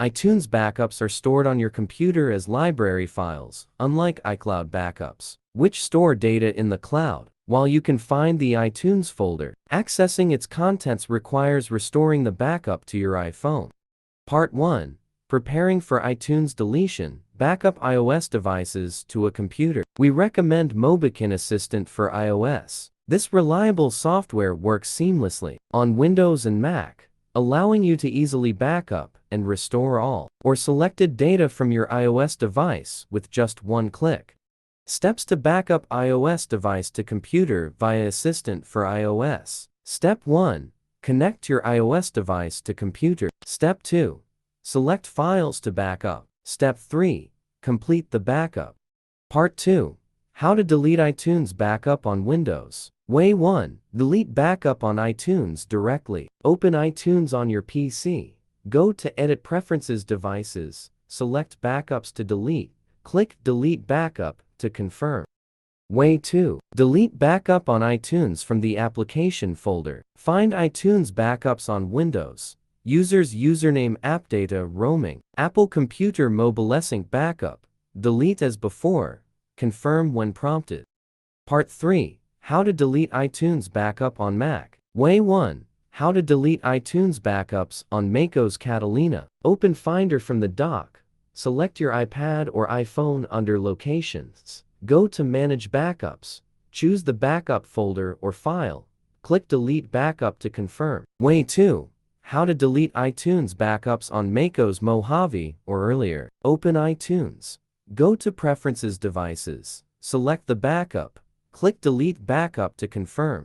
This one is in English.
iTunes backups are stored on your computer as library files, unlike iCloud backups, which store data in the cloud. While you can find the iTunes folder, accessing its contents requires restoring the backup to your iPhone. Part 1. Preparing for iTunes deletion. Backup iOS devices to a computer. We recommend Mobikin Assistant for iOS. This reliable software works seamlessly on Windows and Mac, allowing you to easily backup and restore all or selected data from your iOS device with just one click. Steps to backup iOS device to computer via Assistant for iOS. Step 1. Connect your iOS device to computer. Step 2. Select files to backup. Step 3. Complete the backup. Part 2. How to delete iTunes backup on Windows. Way 1. Delete backup on iTunes directly. Open iTunes on your PC. Go to Edit Preferences Devices. Select Backups to delete. Click Delete Backup to confirm. Way 2. Delete backup on iTunes from the application folder. Find iTunes backups on Windows. User's username AppData roaming. Apple Computer MobileSync backup. Delete as before. Confirm when prompted. Part 3. How to delete iTunes backup on Mac. Way 1. How to delete iTunes backups on macOS Catalina. Open Finder from the dock. Select your iPad or iPhone under Locations. Go to Manage Backups. Choose the backup folder or file. Click Delete Backup to confirm. Way 2. How to delete iTunes backups on macOS Mojave or earlier. Open iTunes. Go to Preferences Devices. Select the backup. Click Delete Backup to confirm.